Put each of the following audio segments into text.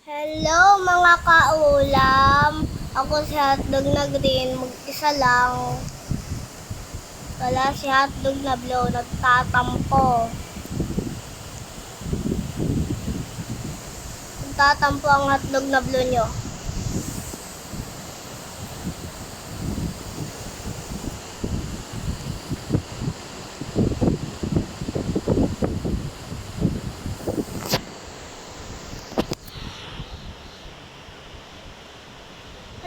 Hello mga kaulam! Ako si Hotdog na green, mag-isa lang. Wala si Hotdog na blue, nagtatampo. Nagtatampo ang Hotdog na blue nyo.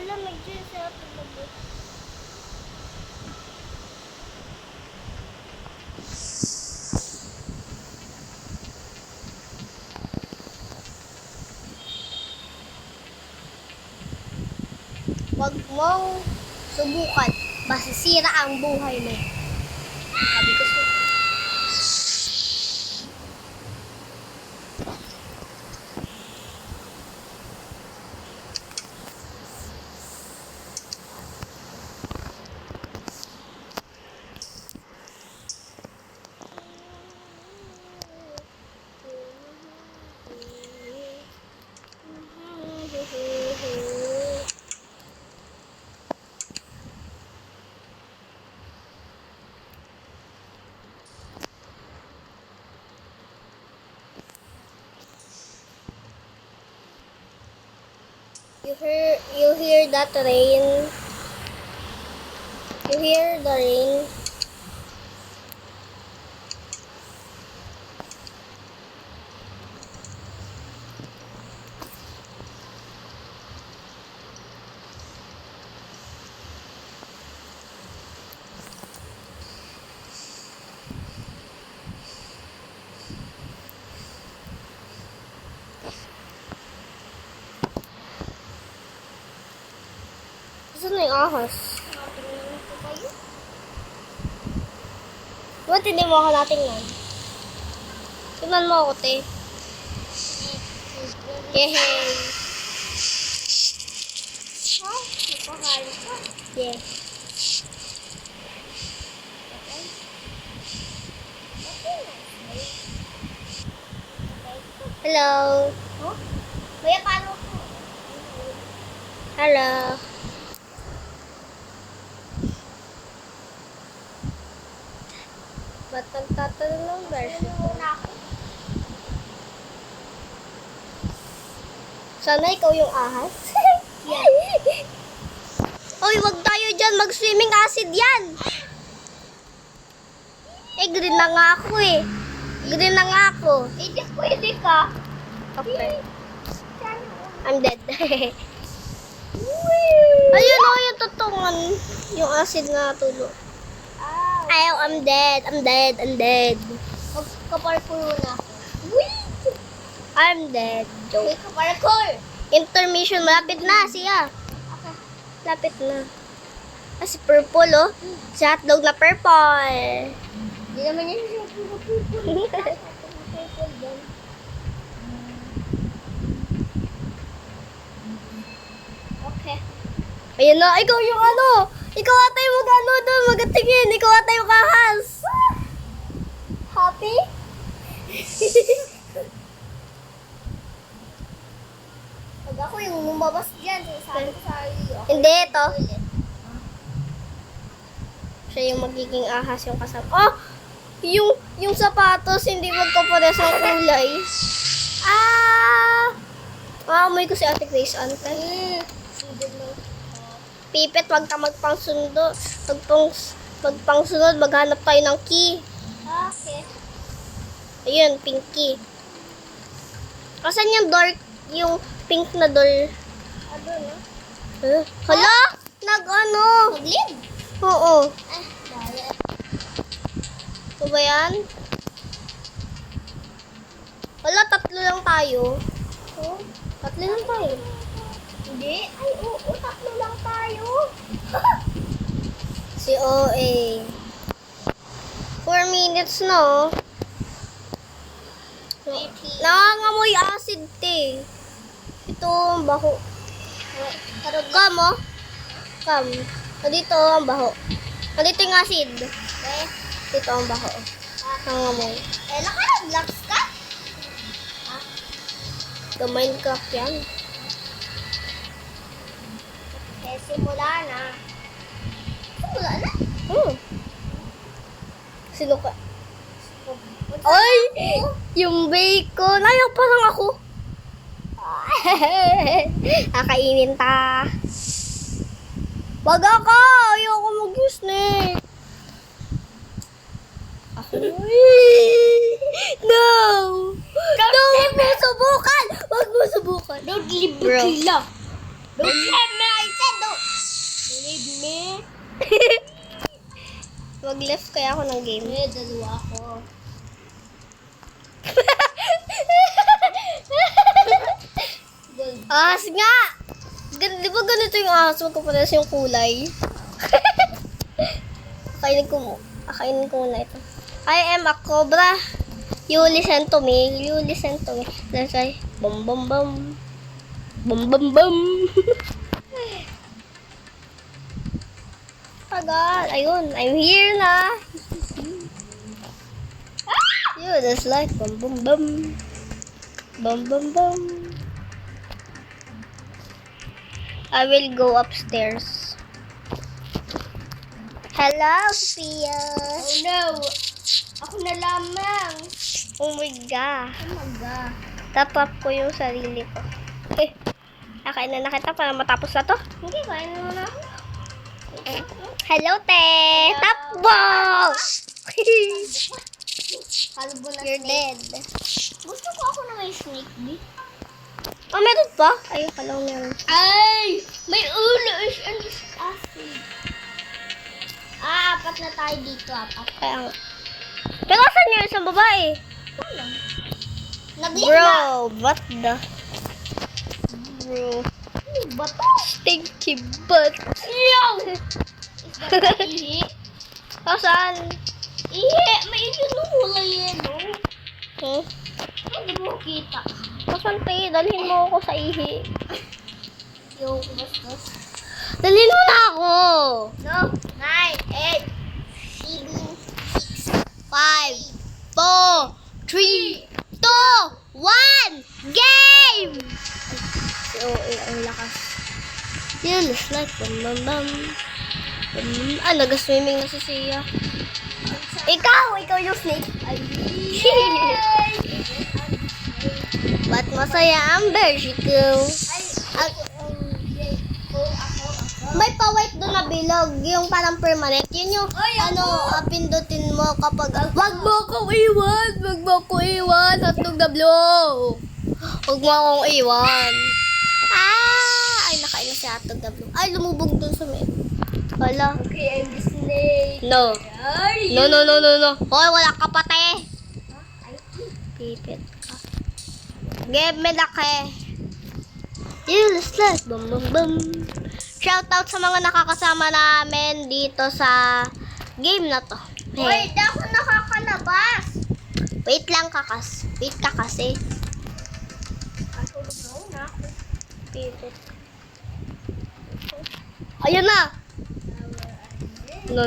Alam, mag-dyan si Hotdog na blue. Huwag mong subukan. Masisira ang buhay mo. Sabi ko sa'yo. You hear that rain? You hear the rain? Saan na yung ahas? Ba't hindi mo ako natingnan? Tingnan mo ako, te. Yehey! Ha? Napakahalo ka? Yeah. Hello? Huh? Kuya, paano ko? Hello? Ba't nagtatanong ng version? Sana ikaw yung ahas? Yeah. Oy, wag tayo dyan. Mag-swimming acid yan. Eh, green na nga ako eh. Green na nga ako. Eh, di pwede ka. Okay. I'm dead. Ayun o, yung tutungan. Yung acid nga tulo. Ayaw, I'm dead. I'm dead. I'm dead. Magkaparkour na ako. I'm dead. Joke. Magkaparkour. Intermission. Malapit na siya. Okay. Lapit na. Ah, si purple, oh. Si Hotdog na purple. Hindi naman yun siya purple. Okay. Ayan na. Ikaw yung ano. Ikaw ata yung mag-ano doon. Magatingin. Ikaw ata yung kahas. Happy? Pag ako yung lumabas dyan, sinasabi ko sa iyo. Hindi, ito. Siya yung magiging ahas yung kasama. Oh! Yung sapatos, hindi magkapares ang kulay. Ah! Maamoy ko si Ate Grace Ante. Pipit, wag ka magpangsundo. Magpangsunod, maghanap tayo ng key. Okay. Ayun, pink key. Asan yung door, yung pink na door? Ano na? Hala? Nag-ano? Nag-lead? Oo. Ah, dahil. Ito ba yan? Hala, tatlo lang tayo. Oh, tatlo lang tayo. Hindi. Ay, oo, tatlo lang tayo. Si OA. 4 minutes na, oh. Nangangamoy acid, te. Ito, ang baho. Kam, oh. Kam. Dito, ang baho. Dito yung acid. Dito ang baho. Nangangamoy. Eh, naka-vlogs ka? Ha? Sa Minecraft yan. Eh, simula na. Simula na? Sino ka? Ay! Yung bacon. Ayaw, parang ako. Kakainin ta. Wag ako! Ayoko mag-snake. Ako. No! No! Wag mo subukan! Wag mo subukan. Don't leave me, Kila. Don't leave me, I said don't. Leave me. Mag-left kaya ako ng game. Dalawa ako. Ahas nga! Di ba ganito yung ahas? Magkapalas yung kulay. Akainin ko muna ito. I am a cobra. You listen to me. You listen to me. Let's say, bum bum bum. Bum bum bum. Tagal. Ayun. I'm here na. You just like bum bum bum. Bum bum bum. I will go upstairs. Hello, Sophia. Oh no. Ako na lamang. Oh my God. Oh my God. Top up ko yung sarili ko. Nakain na kita para matapos na to. Hindi, kain na muna ako. Hello, te. Tapos! You're dead. Gusto ko ako na may snake, di. Oh, meron pa? Ay, kala ko meron. Ay! May ulo is and is acid. Apat na tayo dito, apat. Kaya nga. Pero saan yung isang babae? Wala. Bro, what the? Bro. Bato? Stinky butt. Yo! Is that ihi? Saan? Ihi! May ihi nung kulay yelo. Huh? Hindi mo kita. Saan tayo? Dalhin mo ako sa ihi. Yo, bastos. Dalhin mo na ako! No, 9, 8, 7, 6, 5, 4, 3, 2, 1, game! Ang lakas. Yun, it's like bam bam bam. Nag-swimming na si Sia. Ikaw yung snake. Ba't masaya ang Bershiko? May pa-white doon na bilog. Yung parang permanent. Yun yung, pindutin mo kapag, wag mo akong iwan! Wag mo akong iwan! Hotdog na blue! Wag mo akong iwan! Ay, nakain na si hotdog na blue. Ay, lumubog doon sa med. Wala. Okay, I'm the snake. No. No. Hoy, wala ka pati. Pipit ka. Give me laki. Useless. Bum bum bum. Shoutout sa mga nakakasama namin dito sa game na to. Hoy, di ako nakakalabas. Wait lang, kakas. Wait ka kasi. Pipit. Ayun na. No.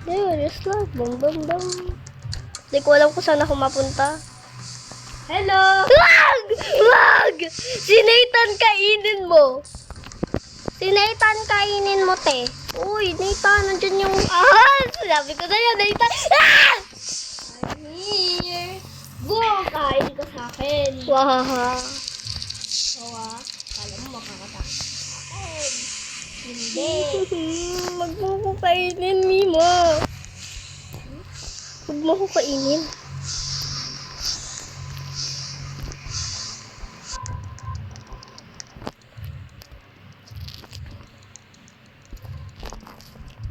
There is like bum bum bum. Hindi ko alam kung saan ako mapunta. Hello! Wag! Si Nathan kainin mo. Si Nathan kainin mo, te. Uy, Nathan, nandyan yung... Sabi ko na yan, Nathan. I'm here. Go, kain ka sa akin. Wahaha. Kala mo makakatakot. Hindi. Wag mo ko kainin, Mima. Wag mo ko kainin.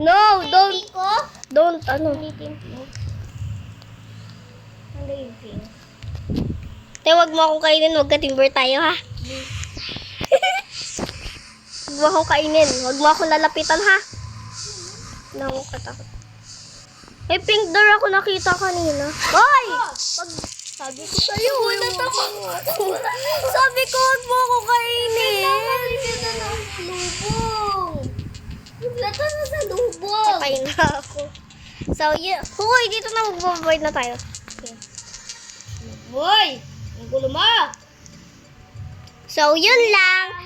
No, don't, Te, wag mo akong kainin, wag ka timber tayo, ha? Wag mo akong kainin, wag mo akong lalapitan, ha? Nakakatakot. May pink door ako nakita kanina. Hoy! Sabi ko sa'yo, sabi ko, wag mo akong kainin. Lata na sa lubong. Patay na ako. So, yeah. Hoy, dito na magbabay na tayo. Okay. Hoy! Ang gulo mo! So, yun lang.